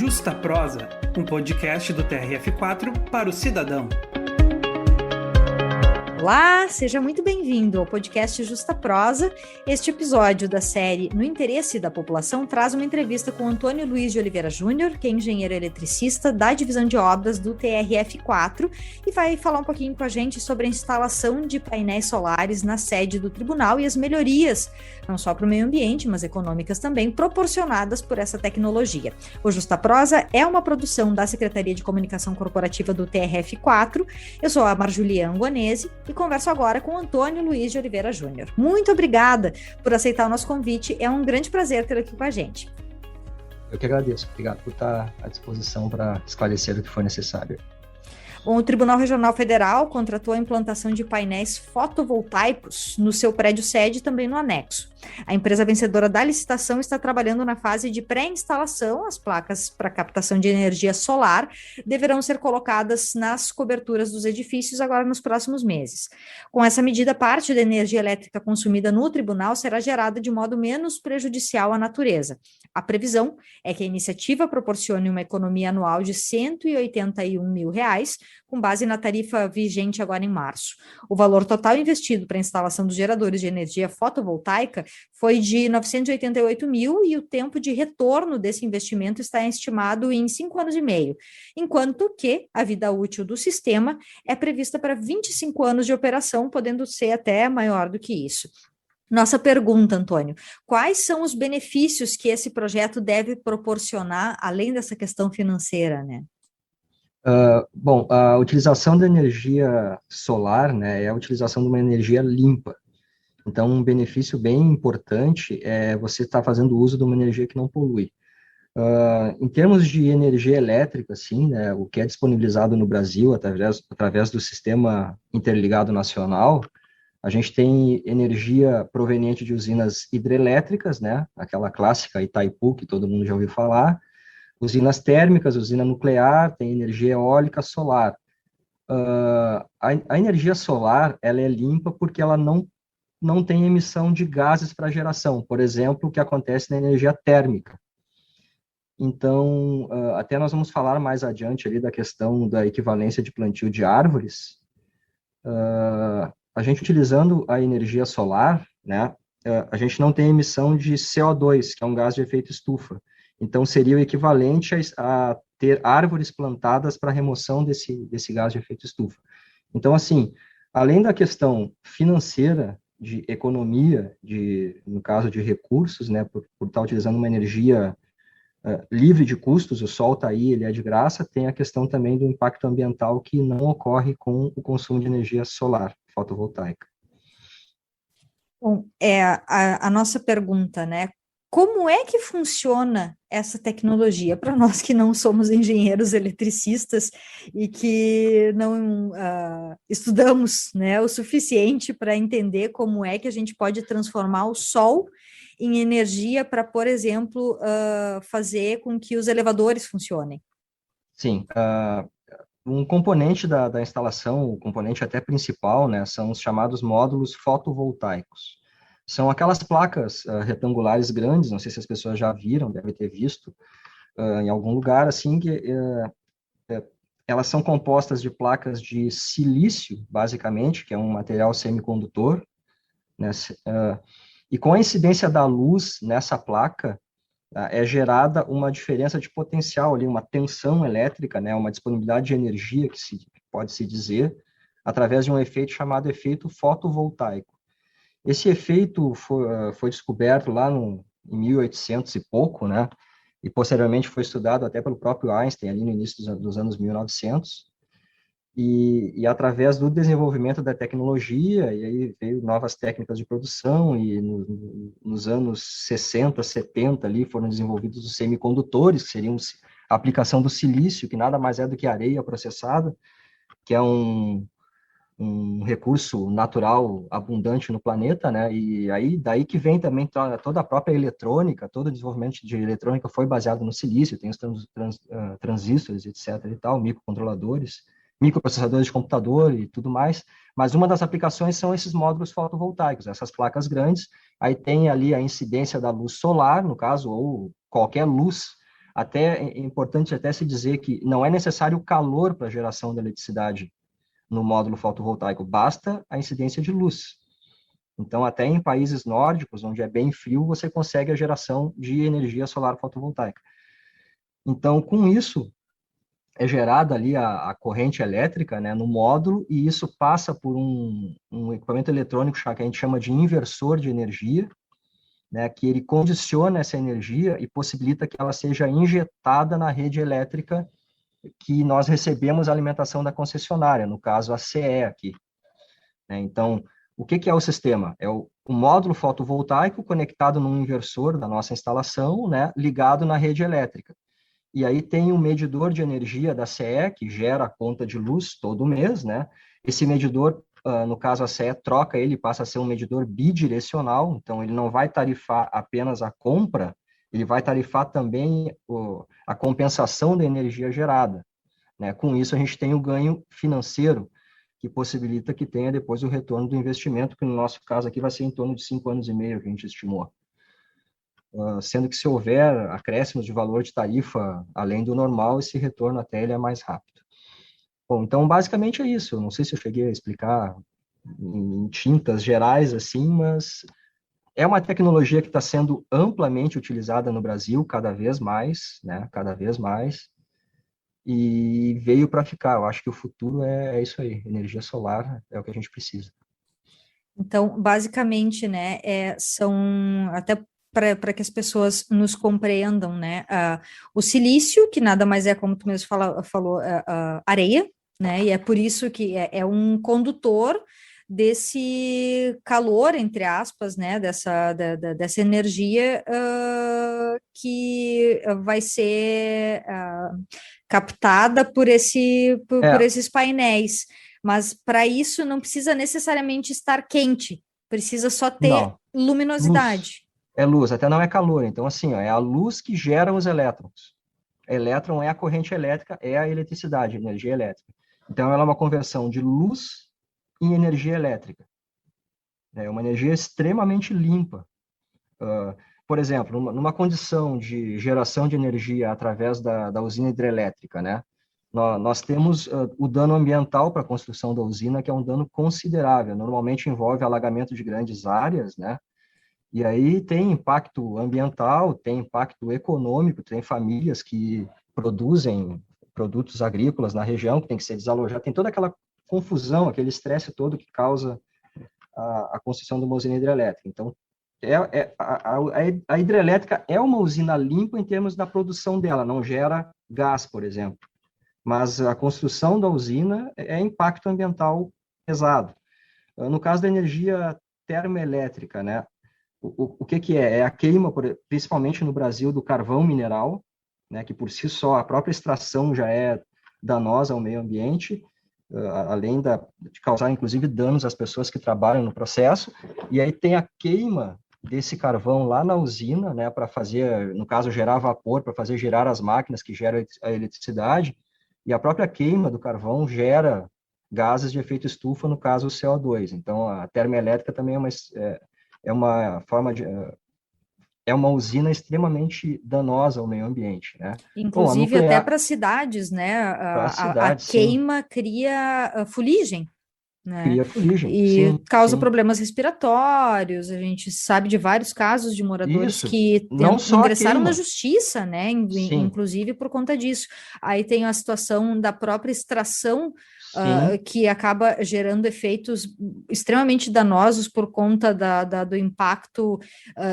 Justa Prosa, um podcast do TRF4 para o cidadão. Olá, seja muito bem-vindo ao podcast Justa Prosa. Este episódio da série No Interesse da População traz uma entrevista com Antônio Luiz de Oliveira Júnior, que é engenheiro eletricista da divisão de obras do TRF4 e vai falar um pouquinho com a gente sobre a instalação de painéis solares na sede do tribunal e as melhorias, não só para o meio ambiente, mas econômicas também, proporcionadas por essa tecnologia. O Justa Prosa é uma produção da Secretaria de Comunicação Corporativa do TRF4. Eu sou a Marjulia Angonese e converso agora com Antônio Luiz de Oliveira Júnior. Muito obrigada por aceitar o nosso convite, é um grande prazer tê-lo aqui com a gente. Eu que agradeço, obrigado por estar à disposição para esclarecer o que for necessário. Bom, o Tribunal Regional Federal contratou a implantação de painéis fotovoltaicos no seu prédio sede e também no anexo. A empresa vencedora da licitação está trabalhando na fase de pré-instalação. As placas para captação de energia solar deverão ser colocadas nas coberturas dos edifícios agora nos próximos meses. Com essa medida, parte da energia elétrica consumida no tribunal será gerada de modo menos prejudicial à natureza. A previsão é que a iniciativa proporcione uma economia anual de R$ 181 mil, com base na tarifa vigente agora em março. O valor total investido para a instalação dos geradores de energia fotovoltaica foi de R$ 988 mil e o tempo de retorno desse investimento está estimado em 5 anos e meio, enquanto que a vida útil do sistema é prevista para 25 anos de operação, podendo ser até maior do que isso. Nossa pergunta, Antônio, quais são os benefícios que esse projeto deve proporcionar, além dessa questão financeira, né? Bom, a utilização da energia solar, né, é a utilização de uma energia limpa. Então, um benefício bem importante é você estar fazendo uso de uma energia que não polui. Em termos de energia elétrica, sim, né, o que é disponibilizado no Brasil através do Sistema Interligado Nacional, a gente tem energia proveniente de usinas hidrelétricas, né, aquela clássica Itaipu, que todo mundo já ouviu falar, usinas térmicas, usina nuclear, tem energia eólica, solar. A energia solar, ela é limpa porque ela não tem emissão de gases para geração, por exemplo, o que acontece na energia térmica. Então, até nós vamos falar mais adiante ali da questão da equivalência de plantio de árvores. A gente utilizando a energia solar, né, a gente não tem emissão de CO2, que é um gás de efeito estufa. Então, seria o equivalente a ter árvores plantadas para remoção desse gás de efeito estufa. Então, assim, além da questão financeira, de economia, no caso de recursos, né, por estar utilizando uma energia livre de custos, o sol está aí, ele é de graça, tem a questão também do impacto ambiental que não ocorre com o consumo de energia solar, fotovoltaica. Bom, a nossa pergunta, né? Como é que funciona essa tecnologia para nós que não somos engenheiros eletricistas e que não estudamos, né, o suficiente para entender como é que a gente pode transformar o sol em energia para, por exemplo, fazer com que os elevadores funcionem? Sim, um componente da instalação, o componente até principal, né, são os chamados módulos fotovoltaicos. São aquelas placas retangulares grandes, não sei se as pessoas já viram, devem ter visto em algum lugar, assim, que elas são compostas de placas de silício, basicamente, que é um material semicondutor, né, e com a incidência da luz nessa placa, é gerada uma diferença de potencial ali, uma tensão elétrica, né, uma disponibilidade de energia, que pode-se dizer, através de um efeito chamado efeito fotovoltaico. Esse efeito foi descoberto lá em 1800 e pouco, né? E posteriormente foi estudado até pelo próprio Einstein, ali no início dos anos 1900. E através do desenvolvimento da tecnologia, e aí veio novas técnicas de produção, e nos anos 60, 70 ali foram desenvolvidos os semicondutores, que seriam a aplicação do silício, que nada mais é do que areia processada, que é um recurso natural abundante no planeta, né, e aí daí que vem também toda a própria eletrônica, todo o desenvolvimento de eletrônica foi baseado no silício, tem os transistores, etc. e tal, microcontroladores, microprocessadores de computador e tudo mais, mas uma das aplicações são esses módulos fotovoltaicos, essas placas grandes, aí tem ali a incidência da luz solar, no caso, ou qualquer luz Até é importante até se dizer que não é necessário calor para a geração da eletricidade no módulo fotovoltaico, basta a incidência de luz. Então, até em países nórdicos, onde é bem frio, você consegue a geração de energia solar fotovoltaica. Então, com isso, é gerada ali a corrente elétrica, né, no módulo, e isso passa por um equipamento eletrônico que a gente chama de inversor de energia, né, que ele condiciona essa energia e possibilita que ela seja injetada na rede elétrica que nós recebemos a alimentação da concessionária, no caso a CE aqui. Né? Então, o que é o sistema? É o módulo fotovoltaico conectado num inversor da nossa instalação, né, ligado na rede elétrica. E aí tem um medidor de energia da CE, que gera a conta de luz todo mês, né? Esse medidor, no caso a CE troca ele, passa a ser um medidor bidirecional, então ele não vai tarifar apenas a compra, ele vai tarifar também a compensação da energia gerada. Né? Com isso a gente tem o ganho financeiro, que possibilita que tenha depois o retorno do investimento, que no nosso caso aqui vai ser em torno de 5 anos e meio, que a gente estimou. Sendo que se houver acréscimos de valor de tarifa além do normal, esse retorno até ele é mais rápido. Bom, então basicamente é isso. Eu não sei se eu cheguei a explicar em tintas gerais assim, mas é uma tecnologia que está sendo amplamente utilizada no Brasil cada vez mais, né? Cada vez mais. E veio para ficar. Eu acho que o futuro é isso aí. Energia solar é o que a gente precisa. Então, basicamente, né, são até para que as pessoas nos compreendam, né, o silício, que nada mais é, como tu mesmo falou, areia, né, e é por isso que é um condutor desse calor, entre aspas, né, dessa energia que vai ser captada por esses painéis. Mas para isso não precisa necessariamente estar quente, precisa só ter Não, luminosidade. é luz, até não é calor. Então, assim, ó, é a luz que gera os elétrons. Elétron é a corrente elétrica, é a eletricidade, energia elétrica. Então, ela é uma conversão de luz em energia elétrica. É uma energia extremamente limpa. Por exemplo, numa condição de geração de energia através da usina hidrelétrica, né? Nós temos o dano ambiental para a construção da usina, que é um dano considerável. Normalmente envolve alagamento de grandes áreas, né? E aí tem impacto ambiental, tem impacto econômico, tem famílias que produzem produtos agrícolas na região que tem que ser desalojadas, tem toda aquela confusão, aquele estresse todo que causa a construção de uma usina hidrelétrica. Então, a hidrelétrica é uma usina limpa em termos da produção dela, não gera gás, por exemplo. Mas a construção da usina é impacto ambiental pesado. No caso da energia termoelétrica, né? O que é? É a queima, principalmente no Brasil, do carvão mineral, né? Que por si só, a própria extração já é danosa ao meio ambiente, além de causar, inclusive, danos às pessoas que trabalham no processo. E aí tem a queima desse carvão lá na usina, né? Para fazer, no caso, gerar vapor, para fazer girar as máquinas que geram a eletricidade. E a própria queima do carvão gera gases de efeito estufa, no caso o CO2. Então, a termoelétrica também é uma forma de... é uma usina extremamente danosa ao meio ambiente, né? Inclusive, Bom, até para cidades, né? A queima cria fuligem, né? Cria fuligem, e sim, causa sim. problemas respiratórios. A gente sabe de vários casos de moradores que não só ingressaram na justiça, né? Sim. Inclusive por conta disso. Aí tem a situação da própria extração, que acaba gerando efeitos extremamente danosos por conta do impacto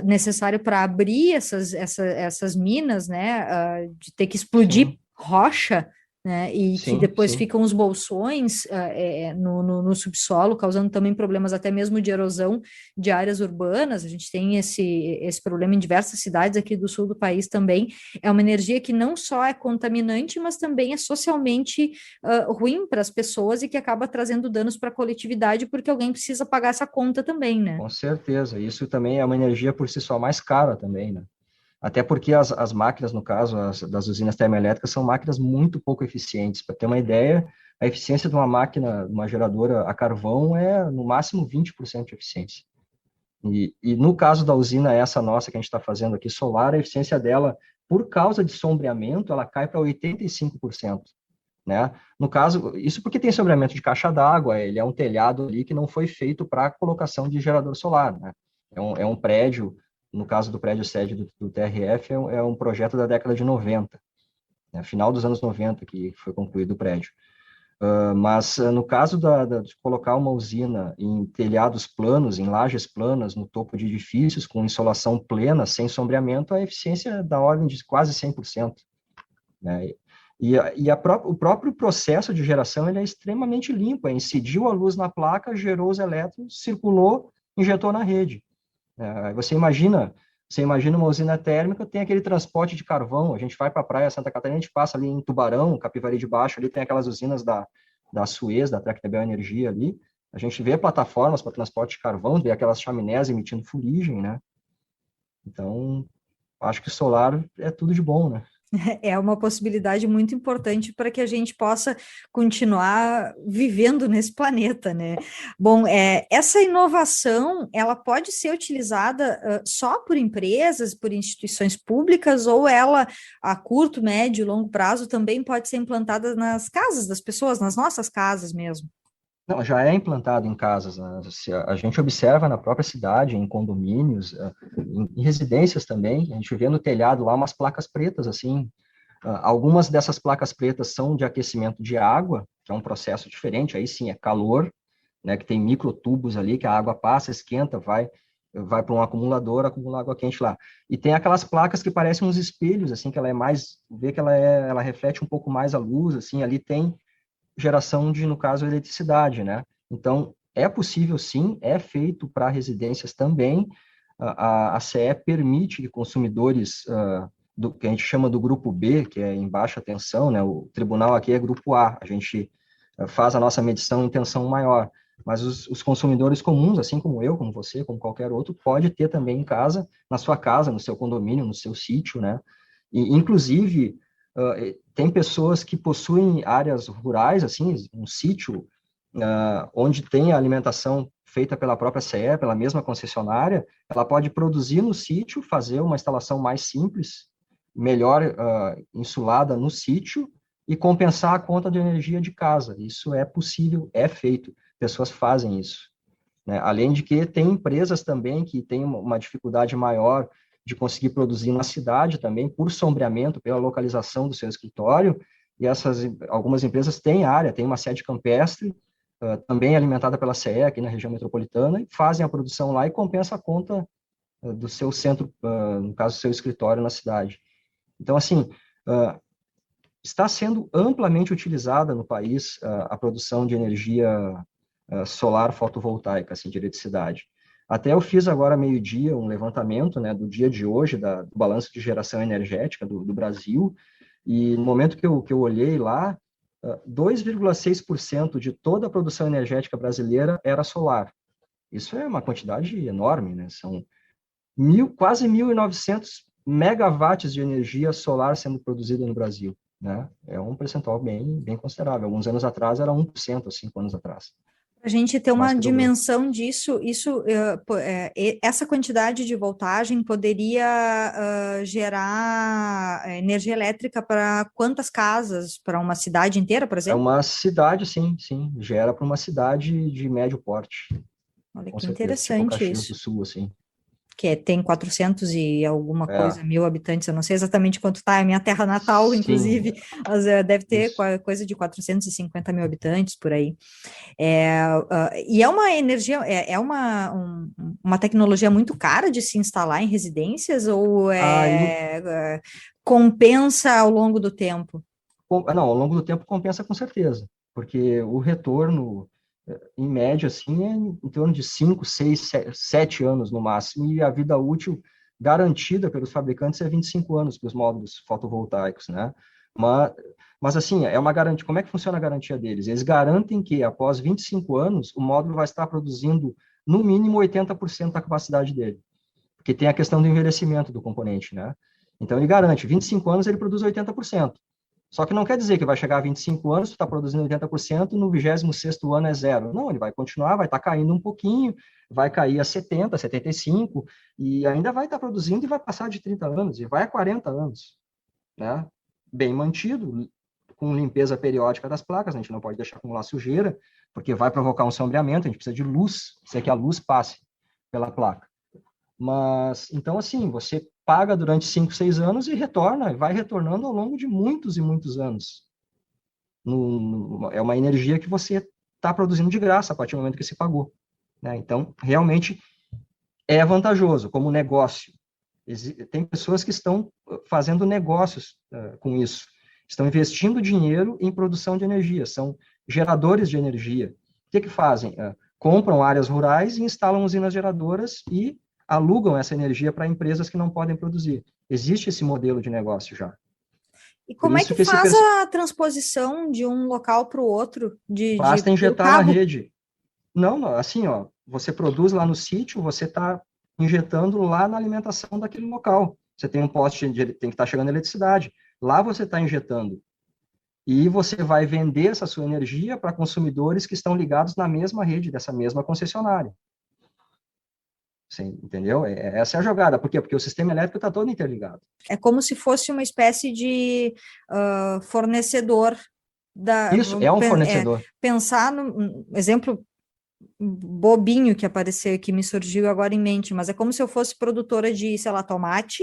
necessário para abrir essas minas, né? De ter que explodir rocha, né, e que depois ficam os bolsões no subsolo, causando também problemas até mesmo de erosão de áreas urbanas. A gente tem esse problema em diversas cidades aqui do sul do país também. É uma energia que não só é contaminante, mas também é socialmente ruim para as pessoas e que acaba trazendo danos para a coletividade, porque alguém precisa pagar essa conta também, né? Com certeza, isso também é uma energia por si só mais cara também, né? Até porque as máquinas, no caso, das usinas termoelétricas, são máquinas muito pouco eficientes. Para ter uma ideia, a eficiência de uma máquina, uma geradora a carvão é, no máximo, 20% de eficiência. E no caso da usina essa nossa que a gente está fazendo aqui, solar, a eficiência dela por causa de sombreamento, ela cai para 85%. Né? No caso, isso porque tem sombreamento de caixa d'água, ele é um telhado ali que não foi feito para colocação de gerador solar, né? É um prédio, no caso do prédio sede do TRF, é um projeto da década de 90, né? Final dos anos 90 que foi concluído o prédio. Mas no caso de colocar uma usina em telhados planos, em lajes planas, no topo de edifícios, com insolação plena, sem sombreamento, a eficiência é da ordem de quase 100%. Né? O próprio processo de geração ele é extremamente limpo, incidiu a luz na placa, gerou os elétrons, circulou, injetou na rede. Você imagina uma usina térmica, tem aquele transporte de carvão, a gente vai para a praia Santa Catarina, a gente passa ali em Tubarão, Capivari de Baixo, ali tem aquelas usinas da Suez, da Tractebel Energia ali, a gente vê plataformas para transporte de carvão, vê aquelas chaminés emitindo fuligem, né? Então, acho que solar é tudo de bom, né? É uma possibilidade muito importante para que a gente possa continuar vivendo nesse planeta, né? Bom, essa inovação, ela pode ser utilizada só por empresas, por instituições públicas, ou ela, a curto, médio, longo prazo, também pode ser implantada nas casas das pessoas, nas nossas casas mesmo? Não, já é implantado em casas, né? A gente observa na própria cidade, em condomínios, em residências também, a gente vê no telhado lá umas placas pretas, assim. Algumas dessas placas pretas são de aquecimento de água, que é um processo diferente, aí sim é calor, né, que tem microtubos ali, que a água passa, esquenta, vai para um acumulador, acumula água quente lá. E tem aquelas placas que parecem uns espelhos, assim, que ela é mais, vê que ela reflete um pouco mais a luz, assim, ali tem geração de, no caso, eletricidade, né? Então, é possível sim, é feito para residências também. A CE permite que consumidores que a gente chama do grupo B, que é em baixa tensão, né? O tribunal aqui é grupo A, a gente faz a nossa medição em tensão maior, mas os consumidores comuns, assim como eu, como você, como qualquer outro, pode ter também em casa, na sua casa, no seu condomínio, no seu sítio, né? E, inclusive, tem pessoas que possuem áreas rurais, assim, um sítio, onde tem a alimentação feita pela própria CE, pela mesma concessionária, ela pode produzir no sítio, fazer uma instalação mais simples, melhor insulada no sítio, e compensar a conta de energia de casa. Isso é possível, é feito, pessoas fazem isso. Né? Além de que tem empresas também que têm uma dificuldade maior de conseguir produzir na cidade também, por sombreamento, pela localização do seu escritório, e algumas empresas têm área, têm uma sede campestre, também alimentada pela CE aqui na região metropolitana, e fazem a produção lá e compensa a conta do seu centro, no caso, do seu escritório na cidade. Então, assim, está sendo amplamente utilizada no país a produção de energia solar fotovoltaica, assim, de eletricidade. Até eu fiz agora, meio-dia, um levantamento, né, do dia de hoje, do balanço de geração energética do Brasil, e no momento que eu olhei lá, 2,6% de toda a produção energética brasileira era solar. Isso é uma quantidade enorme, né? São quase 1.900 megawatts de energia solar sendo produzida no Brasil, né? É um percentual bem considerável. Alguns anos atrás era 1%, 5 anos atrás. A gente ter uma Mais que dobrou. dimensão disso, essa quantidade de voltagem poderia gerar energia elétrica para quantas casas? Para uma cidade inteira, por É exemplo? uma cidade, sim, gera para uma cidade de médio porte. Olha Com que certeza, interessante tipo Caxias isso. do Sul, assim. Que tem 400 e alguma coisa, 1.000 habitantes, eu não sei exatamente quanto está, é a minha terra natal, Sim, inclusive, mas deve ter isso. coisa de 450 mil habitantes, por aí. E é uma energia, uma tecnologia muito cara de se instalar em residências, ou compensa ao longo do tempo? Não, ao longo do tempo compensa com certeza, porque o retorno, em média, assim, é em torno de 5, 6, 7 anos no máximo, e a vida útil garantida pelos fabricantes é 25 anos para os módulos fotovoltaicos, né? Mas assim, é uma garantia. Como é que funciona a garantia deles? Eles garantem que, após 25 anos, o módulo vai estar produzindo, no mínimo, 80% da capacidade dele, porque tem a questão do envelhecimento do componente, né? Então, ele garante, 25 anos ele produz 80%. Só que não quer dizer que vai chegar a 25 anos, tu está produzindo 80%, no 26º ano é zero. Não, ele vai continuar, vai estar caindo um pouquinho, vai cair a 70, 75, e ainda vai estar produzindo e vai passar de 30 anos, e vai a 40 anos. né? Bem mantido, com limpeza periódica das placas, a gente não pode deixar acumular sujeira, porque vai provocar um sombreamento, a gente precisa de luz, precisa que a luz passe pela placa. Mas, então, assim, você paga durante 5, 6 anos e retorna, vai retornando ao longo de muitos e muitos anos. É uma energia que você está produzindo de graça a partir do momento que se pagou, né? Então, realmente é vantajoso como negócio. Tem pessoas que estão fazendo negócios com isso, estão investindo dinheiro em produção de energia, são geradores de energia. O que fazem? Compram áreas rurais e instalam usinas geradoras e alugam essa energia para empresas que não podem produzir. Existe esse modelo de negócio já. E como é que faz a transposição de um local para o outro? Basta injetar na rede. Não, assim, ó, você produz lá no sítio, você está injetando lá na alimentação daquele local. Você tem um poste, tem que estar chegando eletricidade. Lá você está injetando. E você vai vender essa sua energia para consumidores que estão ligados na mesma rede, dessa mesma concessionária. Você entendeu? Essa é a jogada. Por quê? Porque o sistema elétrico está todo interligado. É como se fosse uma espécie de fornecedor. Isso, é um fornecedor. Pensar no exemplo bobinho que apareceu, que me surgiu agora em mente, mas é como se eu fosse produtora de, sei lá, tomate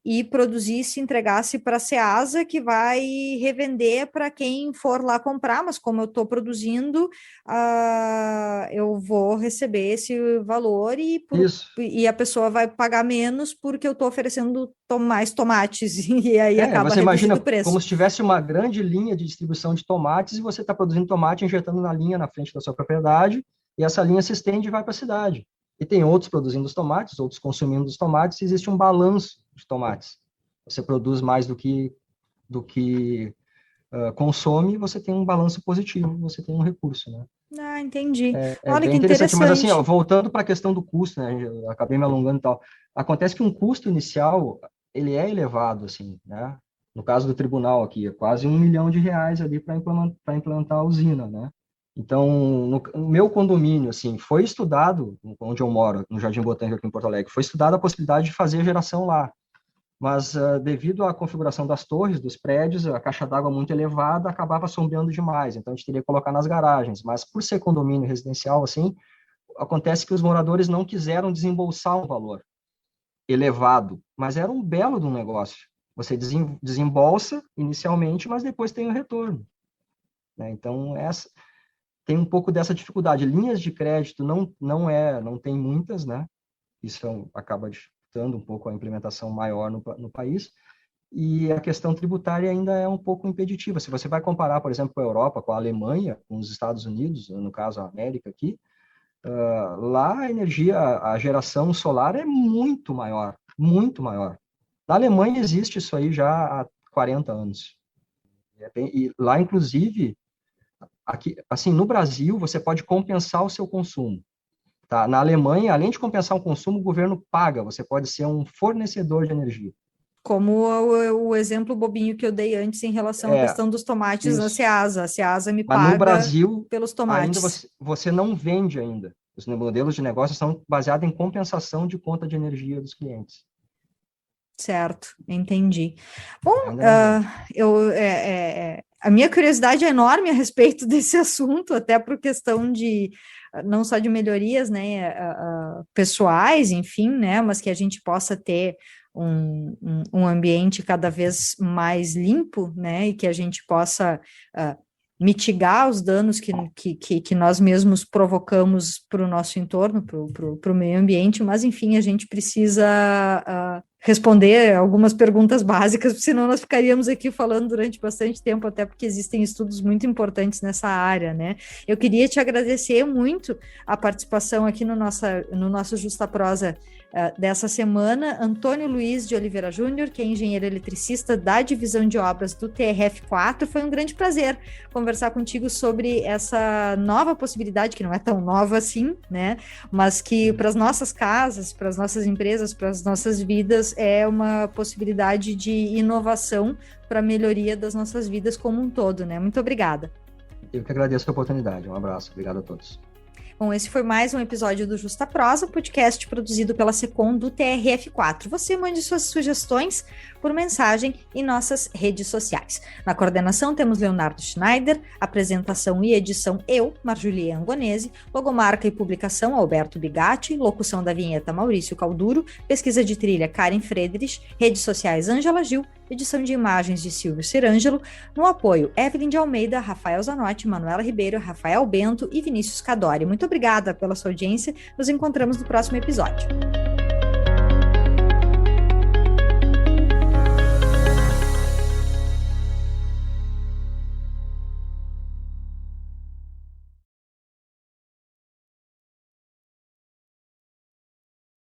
e produzisse, entregasse para a Ceasa, que vai revender para quem for lá comprar, mas como eu estou produzindo, eu vou receber esse valor e a pessoa vai pagar menos porque eu estou oferecendo mais tomates, e aí acaba você imagina o preço. Como se tivesse uma grande linha de distribuição de tomates e você está produzindo tomate, injetando na linha na frente da sua propriedade, e essa linha se estende e vai para a cidade. E tem outros produzindo os tomates, outros consumindo os tomates, e existe um balanço de tomates. Você produz mais do que consome, você tem um balanço positivo, você tem um recurso, né? Entendi. Olha que interessante. Mas assim, voltando para a questão do custo, né? Eu acabei me alongando e tal. Acontece que um custo inicial, ele é elevado, assim, né? No caso do tribunal aqui, é quase R$1 milhão ali para implantar a usina, né? Então, no meu condomínio, assim, foi estudado, onde eu moro, no Jardim Botânico aqui em Porto Alegre, foi estudada a possibilidade de fazer geração lá. Mas, devido à configuração das torres, dos prédios, a caixa d'água muito elevada acabava sombreando demais, então a gente teria que colocar nas garagens. Mas, por ser condomínio residencial, assim, acontece que os moradores não quiseram desembolsar um valor elevado, mas era um belo de um negócio. Você desembolsa inicialmente, mas depois tem o retorno, né? Então, tem um pouco dessa dificuldade. Linhas de crédito não tem muitas, né? Isso acaba dificultando um pouco a implementação maior no país, e a questão tributária ainda é um pouco impeditiva. Se você vai comparar, por exemplo, com a Europa, com a Alemanha, com os Estados Unidos, no caso a América aqui, lá a geração solar é muito maior, muito maior. Na Alemanha existe isso aí já há 40 anos. E lá, inclusive, aqui, assim, no Brasil, você pode compensar o seu consumo. Tá? Na Alemanha, além de compensar o consumo, o governo paga, você pode ser um fornecedor de energia. Como o exemplo bobinho que eu dei antes em relação à questão dos tomates na Ceasa. A Ceasa me paga no Brasil, pelos tomates. Ainda você não vende ainda. Os modelos de negócio são baseados em compensação de conta de energia dos clientes. Certo, entendi. Bom, a minha curiosidade é enorme a respeito desse assunto, até por questão de não só de melhorias, né, pessoais, enfim, né, mas que a gente possa ter um ambiente cada vez mais limpo, né, e que a gente possa mitigar os danos que nós mesmos provocamos para o nosso entorno, para o meio ambiente, mas, enfim, a gente precisa responder algumas perguntas básicas, senão nós ficaríamos aqui falando durante bastante tempo, até porque existem estudos muito importantes nessa área, né? Eu queria te agradecer muito a participação aqui no nosso Justa Prosa dessa semana, Antônio Luiz de Oliveira Júnior, que é engenheiro eletricista da divisão de obras do TRF4. Foi um grande prazer conversar contigo sobre essa nova possibilidade, que não é tão nova assim, né? Mas que para as nossas casas, para as nossas empresas, para as nossas vidas, é uma possibilidade de inovação para a melhoria das nossas vidas como um todo, né? Muito obrigada. Eu que agradeço a oportunidade. Um abraço. Obrigado a todos. Bom, esse foi mais um episódio do Justa Prosa, podcast produzido pela Secom do TRF4. Você mande suas sugestões por mensagem em nossas redes sociais. Na coordenação temos Leonardo Schneider, apresentação e edição eu, Marjulia Angonese, logomarca e publicação Alberto Bigatti, locução da vinheta Maurício Calduro, pesquisa de trilha Karen Friedrich, redes sociais Ângela Gil, edição de imagens de Silvio Cirângelo, no apoio Evelyn de Almeida, Rafael Zanotti, Manuela Ribeiro, Rafael Bento e Vinícius Cadori. Muito obrigada pela sua audiência, nos encontramos no próximo episódio.